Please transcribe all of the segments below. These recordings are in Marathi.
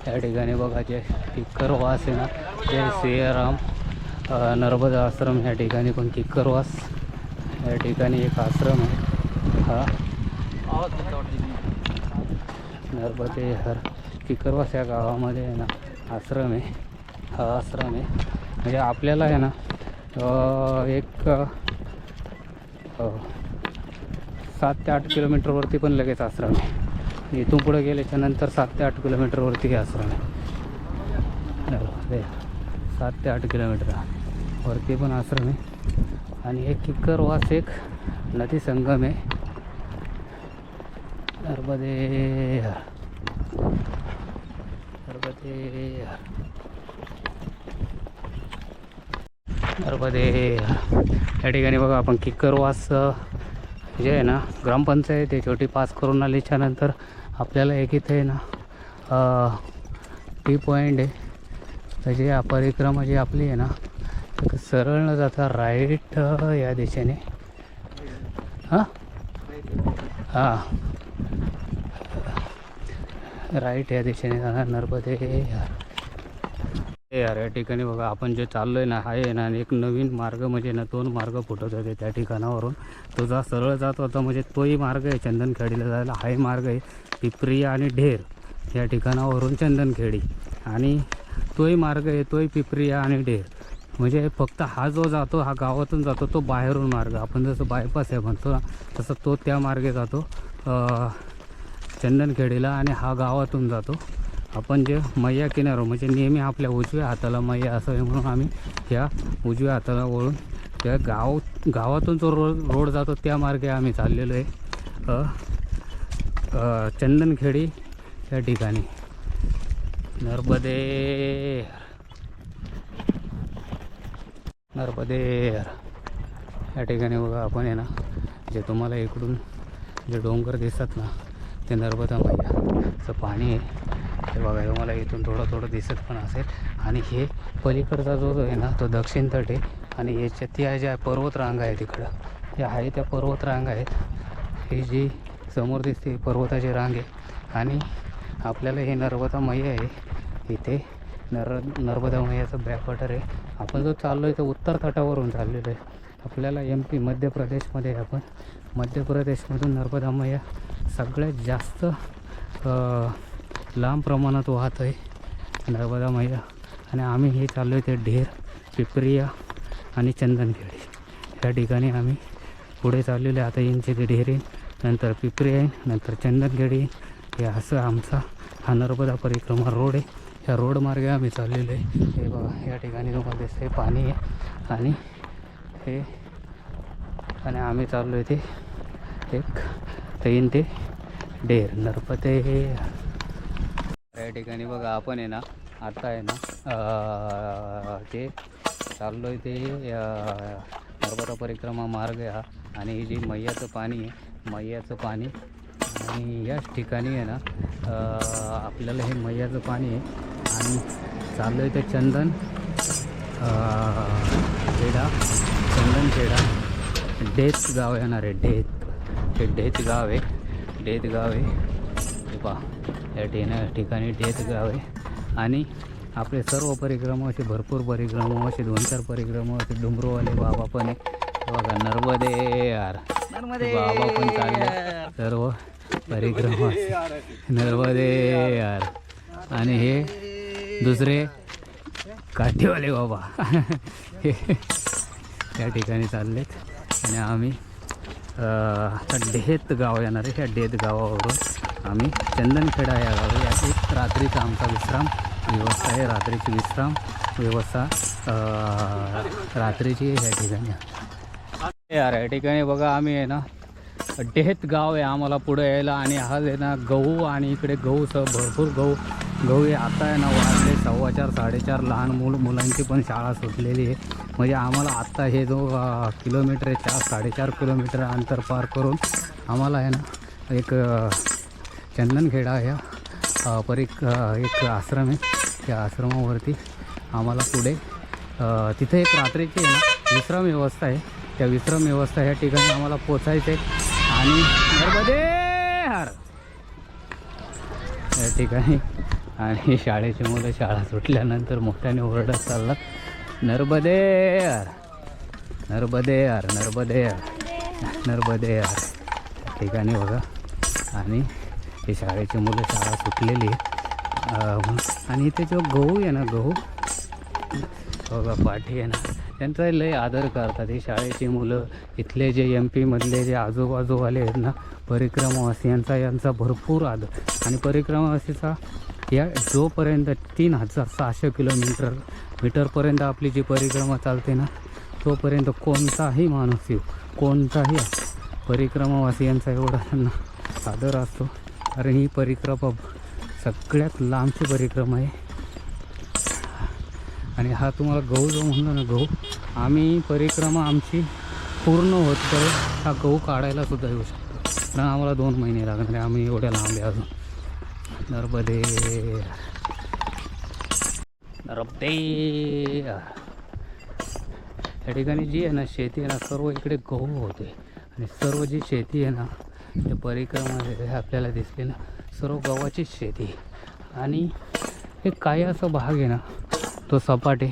या ठिकाणी बघा जे किक्करवास आहे ना, जय सियाराम नर्मदा आश्रम, या ठिकाणी पण किक्करवास या ठिकाणी एक आश्रम आहे. हा नर्मदे हर किक्करवास या गावामध्ये आहे ना आश्रम आहे. हा आश्रम आहे म्हणजे आपल्याला आहे ना एक 7 ते 8 किलोमीटरवरती पण लगेच आश्रम आहे. इथून पुढे गेल्याच्या नंतर 7 ते 8 किलोमीटरवरती हे आश्रम आहे. 7 ते 8 किलोमीटर वरती पण आश्रम आहे. आणि एक किक्करवास एक नदी संगम आहे. नर्मदे या ठिकाणी बघा आपण किक्करवास जे आहे ना ग्रामपंचायत आहे छोटी पास करून आल्याच्या नंतर आपल्याला एक इथे आहे ना टी पॉईंट आहे. त्याची या परिक्रमा जी आपली आहे ना सरळ न जाता राईट या दिशेने राईट या दिशेने जाणार नर्मदे यार. या ठिकाणी बघा आपण जे चाललो आहे ना आहे ना एक नवीन मार्ग म्हणजे ना 2 मार्ग फुटत होते त्या ठिकाणावरून. तो जा सरळ जात होता म्हणजे तोही मार्ग आहे चंदनखेडीला जायला. हाही मार्ग आहे पिपरिया आणि ढेर या ठिकाणावरून चंदनखेडी, आणि तोही मार्ग आहे तोही पिपरिया आणि ढेर. म्हणजे फक्त हा जो जातो हा गावातून जातो तो बाहेरून मार्ग. आपण जसं बायपास आहे म्हणतो ना तसं तो त्या मार्गे जातो चंदनखेडीला, आणि हा गावातून जातो. आपण जे मैया किनारो म्हणजे नेहमी आपल्या उजव्या हाताला मैया असं आहे म्हणून आम्ही ह्या उजव्या हाताला वळून त्या गावातून जो रोड जातो त्या मार्गे आम्ही चाललेलो आहे चंदनखेडी या ठिकाणी. नर्मदे या ठिकाणी बघा आपण आहे ना जे तुम्हाला इकडून जे डोंगर दिसतात ना ते नर्मदा मैयाचं पाणी आहे. ते बघा तुम्हाला इथून थोडं दिसत पण असेल. आणि हे पलीकडचा जो आहे ना तो दक्षिण तट आहे. आणि याच्या त्या ज्या पर्वतरांगा आहेत तिकडं ज्या आहे त्या पर्वतरांगा आहेत. ही जी समोर दिसते पर्वताची रांग आहे. आणि आपल्याला हे नर्मदा मैया आहे इथे नर्मदा मैयाचं बॅकवॉटर आहे. आपण जो चाललो आहे तो उत्तर तटावरून चाललेलो आहे. आपल्याला MP मध्य प्रदेशमध्ये आपण मध्य प्रदेशमधून नर्मदा मैया सगळ्यात जास्त लांब प्रमाणात वाहत आहे नर्मदा मैया. आणि आम्ही हे चाललो आहे ते ढेर पिपरिया आणि चंदनखेडी या ठिकाणी आम्ही पुढे चाललेलो आहे. आता यांचे ते ढेर येईन, नंतर पिपरिया येईन, नंतर चंदनखेडी येईन. हे असं आमचा हा नर्मदा परिक्रमा रोड आहे. ह्या रोड मार्गे आम्ही चाललेलो आहे. हे बघा या ठिकाणी तुम्हाला दिसते पाणी आहे आणि हे आणि आम्ही चाललो आहे ते एक तैन ते ढेर नर्मदे. या ठिकाणी बघा आपण आहे ना आता आहे ना ते चाललो आहे ते नर्मदा परिक्रमा मार्ग आहे हा. आणि ही जी मैयाचं पाणी आहे मैयाचं पाणी, आणि याच ठिकाणी आहे ना आपल्याला हे मैयाचं पाणी आहे. आणि चाललो आहे ते चंदनखेडा डेत गाव येणार आहे. हे डेत गाव आहे हे पहा या ठिकाणी डेत गाव आहे. आणि आपले सर्व परिक्रमा असे भरपूर परिक्रमा असे 2-4 परिक्रमा असे डोंगरवाले बाबा पण आहे बघा. नर्मदे यार बाबा पण चालले सर्व परिक्रमा नर्मदे यार. आणि हे दुसरे काठीवाले बाबा या ठिकाणी चाललेत. आणि आम्ही डेत गाव येणार आहे. ह्या डेत गावावरून आम्ही चंदनखेडा या गावी याची रात्रीचा आमचा विश्राम व्यवस्था आहे. रात्रीची विश्राम व्यवस्था रात्रीची ह्या ठिकाणी यार. या ठिकाणी बघा आम्ही आहे ना डेत गाव आहे आम्हाला पुढे यायला. आणि हा आहे ना गहू, आणि इकडे गहूचं भरपूर गहू आहे. आता आहे ना वाजले 4:15 4:30 लहान मुलांची पण शाळा सुटलेली आहे. म्हणजे आम्हाला आत्ता हे जो किलोमीटर आहे 4-4.5 किलोमीटर अंतर पार करून आम्हाला आहे ना एक चंदनखेडा या एक आश्रम आहे. त्या आश्रमावरती आम्हाला पुढे तिथे एक रात्रीची आहे ना विश्राम व्यवस्था आहे. त्या विश्राम व्यवस्था या ठिकाणी आम्हाला पोचायचं आहे. आणि नर्मदे हर या ठिकाणी आणि शाळेची मुलं शाळा सुटल्यानंतर मोठ्याने ओरडत चालतात, नर्मदे यार, नर्मदे यार, नर्मदे यार, नर्मदे यार ठिकाणी बघा. आणि हे शाळेची मुलं शाळा सुटलेली आहे. आणि इथे जो गहू आहे ना, गहू बघा पाठी आहे ना, त्यांचा लय आदर करतात ही शाळेची मुलं. इथले जे MP मधले जे आजूबाजूवाले आहेत ना परिक्रमावासी, यांचा भरपूर आदर. आणि परिक्रमावासीचा या जोपर्यंत 3600 मीटरपर्यंत आपली जी परिक्रमा चालते ना, तोपर्यंत कोणताही माणूस येऊ, कोणताही परिक्रमावासी यांचा एवढा त्यांना आदर असतो. कारण ही परिक्रमा सगळ्यात लांबची परिक्रमा आहे. आणि हा तुम्हाला गहू जो म्हणलो ना, गहू आम्ही परिक्रमा आमची पूर्ण होतपर्यंत हा गहू काढायला सुद्धा येऊ शकतो. कारण आम्हाला 2 महिने लागणार आहे, आम्ही एवढ्या लांब आहे अजून. नर्मदे नर्मदे. या ठिकाणी जी आहे ना शेती आहे ना, सर्व इकडे गहू होते. आणि सर्व जी शेती आहे ना, ते परिक्रमा आपल्याला दिसते ना, सर्व गव्हाचीच शेती. आणि हे काही असा भाग आहे ना तो सपाट आहे,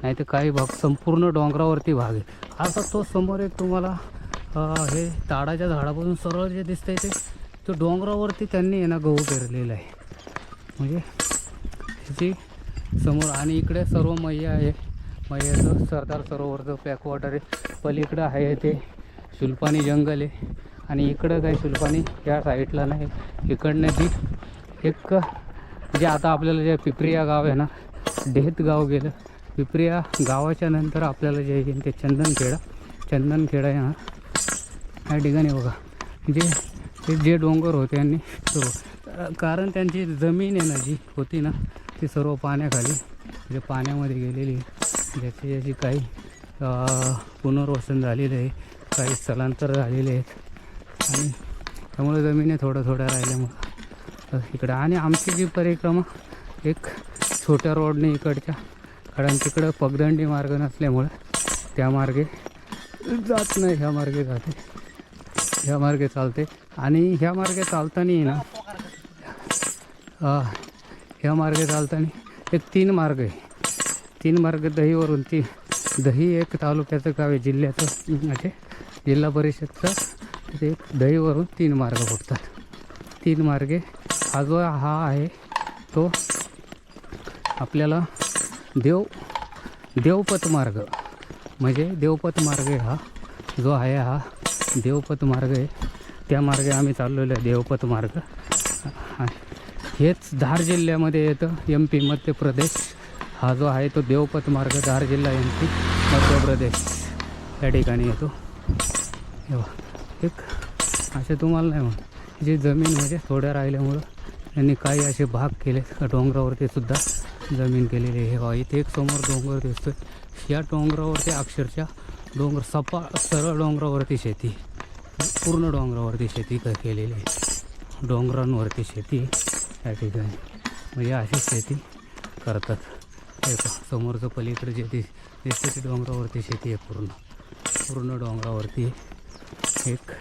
नाही तर काही भाग संपूर्ण डोंगरावरती भाग आहे. असा तो समोर एक तुम्हाला हे ताडाच्या झाडापासून सरळ जे दिसतंय तो डोंगरावरती त्यांनी आहे ना गहू पेरलेला आहे. म्हणजे ह्याची समोर. आणि इकडे सर्व मैया आहे, मैयाचं सरदार सरोवरचं बॅकवॉटर आहे. पलीकडं आहे ते शुल्पानी जंगल आहे. आणि इकडं काही शुल्पानी या साईडला नाही, इकडनं जी एक जे आता आपल्याला जे पिपरिया गाव आहे ना, डेहत गाव गेलं. पिपरिया गावाच्या नंतर आपल्याला जे येईल ते चंदनखेडा आहे ना, या ठिकाणी बघा जे डोंगर होते यांनी सर्व, कारण त्यांची जमीन आहे ना जी होती ना ती सर्व पाण्याखाली म्हणजे पाण्यामध्ये गेलेली, ज्याची काही पुनर्वसन झालेलं आहे, काही स्थलांतर झालेले आहेत. आणि त्यामुळे जमिनी थोड्या राहिल्यामुळं इकडं. आणि आमची जी परिक्रमा एक छोट्या रोडने इकडच्या, कारण तिकडं पगदंडी मार्ग नसल्यामुळं त्या मार्गे जात नाही, ह्या मार्गे जाते, ह्या मार्गे चालते. आणि ह्या मार्गे चालताना ना, ह्या मार्गे चालताना एक 3 मार्ग आहे. 3 मार्ग दहीवरून दही एक तालुक्याचं गाव आहे, जिल्ह्याचं म्हणजे जिल्हा परिषदचं. ते दहीवरून 3 मार्ग फुटतात. 3 मार्गे हा आहे तो आपल्याला देवपथ मार्ग, म्हणजे देवपथ मार्ग आहे हा जो आहे, हा देवपथ मार्ग आहे. त्या मार्गे आम्ही चाललेलो आहे, देवपथ मार्ग. हेच धार जिल्ह्यामध्ये येतं, MP मध्य प्रदेश. हा जो आहे तो देवपथ मार्ग धार जिल्हा MP मध्य प्रदेश या ठिकाणी येतो. एक असे तुम्हाला नाही म्हणून जी जमीन म्हणजे थोड्या राहिल्यामुळं त्यांनी काही असे भाग केले, डोंगरावरती सुद्धा जमीन केलेली आहे. इथे एक समोर डोंगर दिसतोय, या डोंगरावरती अक्षरशः सरळ डोंगरावरती शेती, पूर्ण डोंगरावरती शेती केलेली आहे. डोंगरांवरती शेती या ठिकाणी म्हणजे अशी शेती करतात. हे समोरचं पलीकडे जे दिसतं ते डोंगरावरती शेती आहे, पूर्ण डोंगरावरती एक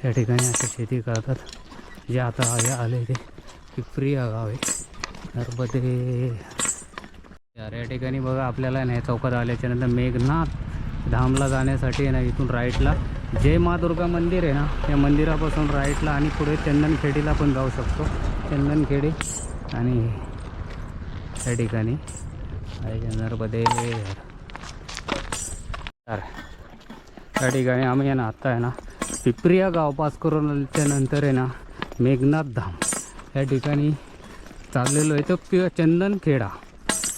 या ठिकाणी अशी शेती करतात. जे आता हे आले ते पिपरिया गाव आहे, नर्मदे यार. या ठिकाणी बघा आपल्याला नाही चौकात आल्याच्यानंतर मेघनाथ धामला जाण्यासाठी आहे ना, इथून राईटला जय मा दुर्गा मंदिर आहे ना, त्या मंदिरापासून राईटला आणि पुढे चंदनखेडीला पण जाऊ शकतो. चंदनखेडी आणि या ठिकाणी नर्मदे यार. त्या ठिकाणी आम्ही आहे ना आत्ता आहे ना पिपरिया गाव पास करून त्यानंतर आहे ना मेघनाथ धाम या ठिकाणी चाललेलो आहे. तर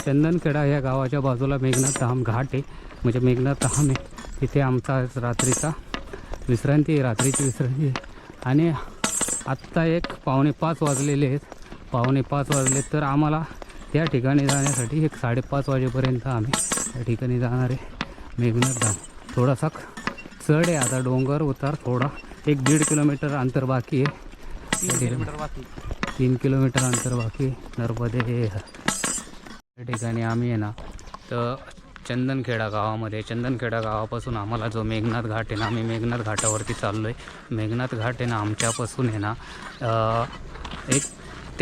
चंदनखेडा ह्या गावाच्या बाजूला मेघनाथ धाम घाट आहे, म्हणजे मेघनाथ धाम आहे. तिथे आमचा रात्रीची विश्रांती आहे. आणि आत्ता 4:45 वाजलेले आहेत, 4:45 वाजले. तर आम्हाला त्या ठिकाणी जाण्यासाठी 5:30 वाजेपर्यंत आम्ही त्या ठिकाणी जाणार आहे. मेघनाथ धाम थोडासा चढ आहे, आता डोंगर उतार थोडा 1-1.5 किलोमीटर अंतर बाकी आहे. 3 किलोमीटर अंतर बाकी. नर्मदे या ठिकाणी आम्ही आहे ना तर चंदनखेडा गावापासून आम्हाला जो मेघनाथ घाट आहे ना, आम्ही मेघनाथ घाटावरती चाललो आहे. मेघनाथ घाट आहे ना आमच्यापासून आहे ना एक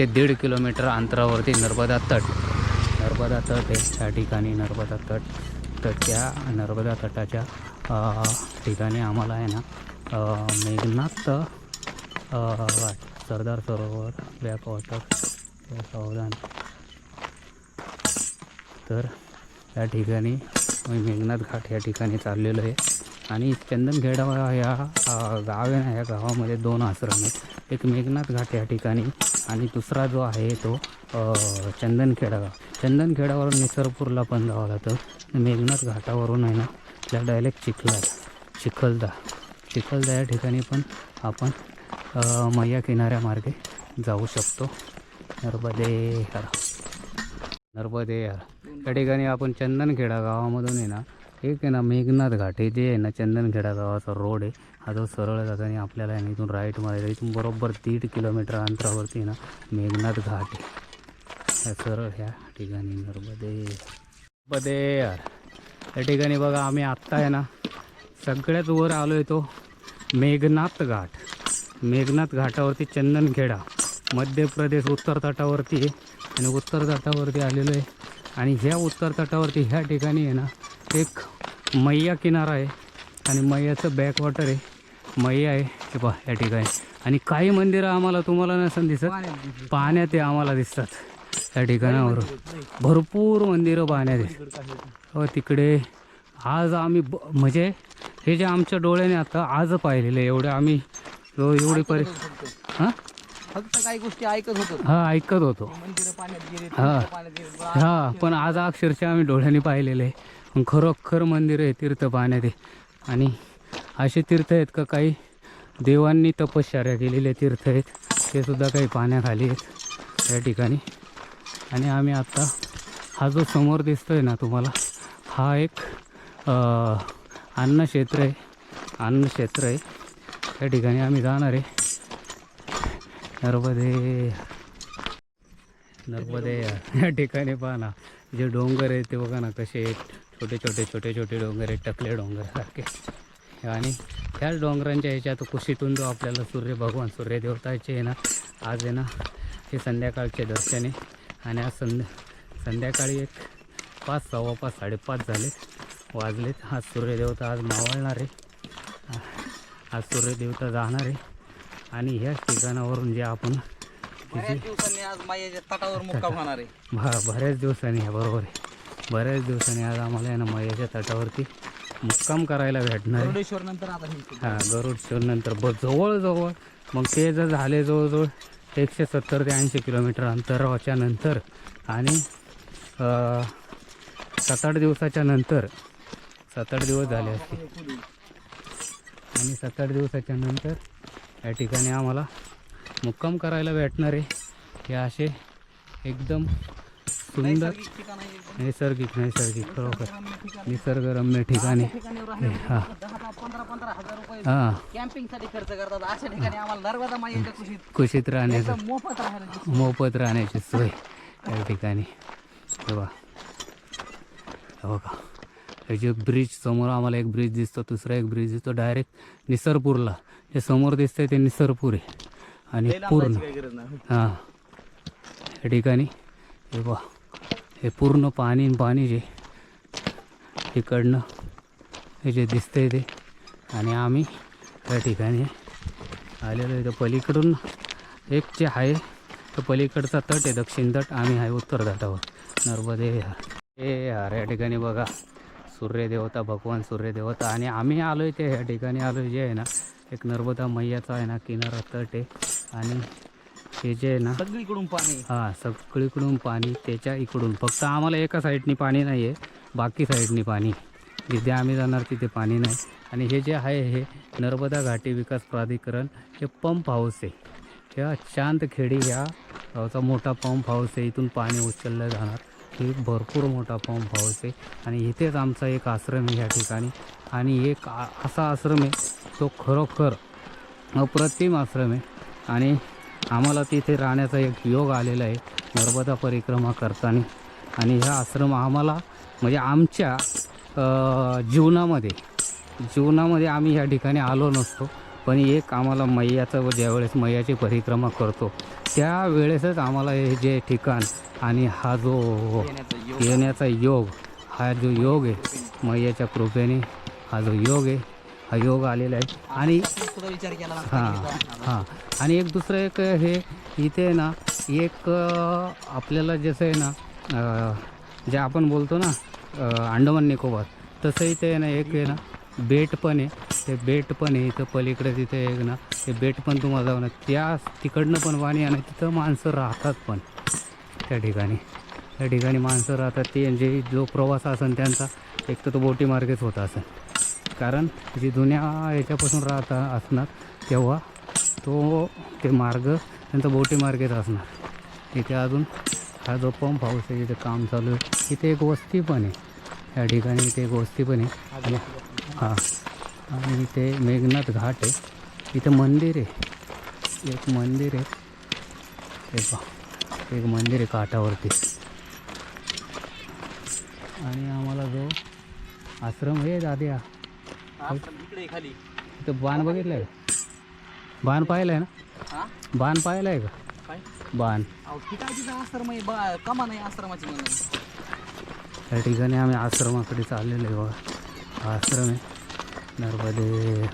ते 1.5 किलोमीटर अंतरावरती नर्मदा तट आहे. त्या ठिकाणी नर्मदा तट. तर त्या नर्मदा तटाच्या ठिकाणी आम्हाला आहे ना मेघनाथ सरदार सरोवर बॅकवॉटर सावधान. तर या ठिकाणी मेघनाथ घाट या ठिकाणी चाललेलो आहे. आणि चंदनखेडा या गाव आहे ना, या गावामध्ये 2 आश्रम आहेत. एक मेघनाथ घाट या ठिकाणी आणि दुसरा जो आहे तो चंदनखेडा गाव. चंदनखेडावरून निसरपूरला पण जावं लागतं. मेघनाथ घाटावरून आहे ना त्या डायरेक्ट चिखलदा या ठिकाणी पण आपण मैया किनाऱ्यामार्गे जाऊ शकतो. नर्मदे या ठिकाणी आपण चंदनखेडा गावामधून आहे ना एक आहे ना मेघनाथ घाट हे जे आहे ना चंदनखेडा गावाचा रोड आहे. हा जो सरळ जातो आणि आपल्याला इथून राईट मारायचं. इथून बरोबर 1.5 किलोमीटर अंतरावरती ना मेघनाथ घाट आहे. ह्या सरळ ह्या ठिकाणी नर्मदे या ठिकाणी बघा आम्ही आत्ता आहे ना सगळ्यात वर आलो आहे तो मेघनाथ घाटावरती चंदनखेडा मध्य प्रदेश उत्तर तटावरती आहे. आणि उत्तर तटावरती आलेलो आहे. आणि ह्या उत्तर तटावरती ह्या ठिकाणी आहे ना एक मैया किनारा आहे आणि मैयाचं बॅकवॉटर आहे. मैया आहे हे पहा या ठिकाणी. आणि काही मंदिरं आम्हाला तुम्हाला नसेल दिसत, पाण्यात ते आम्हाला दिसतात या ठिकाणावरून. भरपूर मंदिरं पाण्यात आहेत व तिकडे आज आम्ही म्हणजे हे जे आमच्या डोळ्याने आता आज पाहिलेले एवढे आम्ही एवढी हां फक्त काही गोष्टी ऐकत होतो हां पण आज अक्षरशः आम्ही डोळ्याने पाहिलेले आहे. खरोखर मंदिर आहे, तीर्थ पाण्यात आहे. आणि असे तीर्थ आहेत का काही देवांनी तपश्चर्या केलेले तीर्थ आहेत, ते सुद्धा काही पाण्याखाली आहेत या ठिकाणी. आणि आम्ही आत्ता हा जो समोर दिसतोय ना तुम्हाला हा एक अन्नक्षेत्र आहे. या ठिकाणी आम्ही जाणार आहे. नर्मदे या ठिकाणी पहा ना जे डोंगर आहेत ते बघा ना कसे छोटे छोटे डोंगर आहेत, टकले डोंगरसारखे. आणि ह्याच डोंगरांच्या ह्याच्यात कुशीतून जो आपल्याला सूर्यदेवताचे आहे ना आज आहे ना हे संध्याकाळचे दर्शन आहे. आणि आज संध्याकाळी एक 5, 5:15, 5:30 वाजलेत. आज सूर्यदेवता आज मावळणार आहे, आज सूर्यदेवता जाणार आहे. आणि ह्याच ठिकाणावरून जे आपण बऱ्याच दिवसांनी आज मायाच्या तटावर मुक्काम होणार आहे. बऱ्याच दिवसांनी बरोबर आहे. बऱ्याच दिवसांनी आज आम्हाला आहे ना मायाच्या तटावरती मुक्काम करायला भेटणार आहे. गरुडेश्वर नंतर आता हां गरुडेश्वर नंतर जवळजवळ मग ते जर झाले जवळजवळ 170 ते 80 किलोमीटर अंतराच्या नंतर आणि 7-8 दिवसाच्या नंतर 7-8 दिवस झाले असते. आणि 7-8 दिवसाच्या नंतर या ठिकाणी आम्हाला मुक्काम करायला भेटणार आहे. हे असे एकदम सुंदर नैसर्गिक खरोखर निसर्गरम्य ठिकाणी. हां हां कॅम्पिंगसाठी खर्च करतात अशा ठिकाणी आम्हाला नर्मदा मायाच्या कुशीत राहण्याचं मोफत राहण्याची सोय या ठिकाणी. बघा हे जे ब्रिज समोर आम्हाला एक ब्रिज दिसतो, दुसरा एक ब्रिज दिसतो डायरेक्ट निसरपूरला. जे समोर दिसतंय ते निसरपूर आहे. आणि पूर्ण हां या ठिकाणी हे बघा हे पूर्ण पाणी जे इकडनं हे जे दिसतंय ते. आणि आम्ही त्या ठिकाणी आलेलो आहे. तर पलीकडून एक जे आहे तर पलीकडचा तट आहे दक्षिण तट, आम्ही आहे उत्तर तटावर. नर्मदे हे या ठिकाणी बघा सूर्यदेवता, भगवान सूर्यदेवता. आणि आम्ही आलो आहे ते ह्या ठिकाणी आलो आहे जे आहे ना एक नर्मदा मैयाचा आहे ना किनारा तट आहे. आणि हे जे आहे ना सगळीकडून पाणी, हां सगळीकडून पाणी. त्याच्या इकडून फक्त आम्हाला एका साईडनी पाणी नाही आहे, बाकी साईडनी पाणी. जिथे आम्ही जाणार तिथे पाणी नाही. आणि हे जे आहे हे नर्मदा घाटी विकास प्राधिकरण हे पंप हाऊस आहे. ह्या चांदखेडी ह्या गावचा मोठा पंप हाऊस आहे. इथून पाणी उचललं जाणार. हे भरपूर मोठा पंप हाऊस आहे. आणि इथेच आमचा एक आश्रम आहे ह्या ठिकाणी. आणि एक असा आश्रम आहे तो खरोखर अप्रतिम आश्रम आहे. आणि आम्हाला तिथे राहण्याचा एक योग आलेला आहे नर्मदा परिक्रमा करताना. आणि हा आश्रम आम्हाला म्हणजे आमच्या जीवनामध्ये आम्ही ह्या ठिकाणी आलो नसतो. पण एक आम्हाला मैयाचं ज्यावेळेस मैयाची परिक्रमा करतो त्या वेळेसच आम्हाला हे जे ठिकाण आणि हा जो येण्याचा योग, हा जो योग आहे मैयाच्या कृपेने, हा जो योग आहे, हा योग आलेला आहे. आणि सुद्धा विचार केला हां हां आणि एक दुसरं एक हे इथे ना एक आपल्याला जसं आहे ना जे आपण बोलतो ना अंडमान निकोबार, तसं इथे आहे ना एक आहे ना बेट पण आहे. ते बेट पण आहे इथं पलीकडे, तिथे एक ना ते बेट पण तुम्हाला जाऊ ना त्या तिकडनं पण पाणी आणि तिथं माणसं राहतात पण त्या ठिकाणी माणसं राहतात. ते जे जो प्रवास असेल त्यांचा एक तर तो बोटी मार्गेच होता असेल, कारण जी जुन्या याच्यापासून राहता असणार तेव्हा तो ते मार्ग त्यांचा बोटी मार्गेच असणार. इथे अजून हा जो पंप हाऊस आहे इथे काम चालू आहे. इथे एक वस्ती पण आहे या ठिकाणी, इथे एक वस्ती पण आहे. आणि हां आणि इथे मेघनाथ घाट आहे. इथे मंदिर आहे, एक मंदिर आहे, एक मंदिर आहे काठावरती. आणि आम्हाला जो आश्रम आहे दाद्या इकडे खाली इथं बाण बघितलं आहे का? बाण पाहिलं आहे ना? हा बाण पाहिलं आहे का? काय बाण काय तिथं आश्रम आहे कमा नाही आश्रमाची म्हणून त्या ठिकाणी आम्ही आश्रमाकडे चाललेलो आहे बघा. हा आश्रम आहे नर्मदे.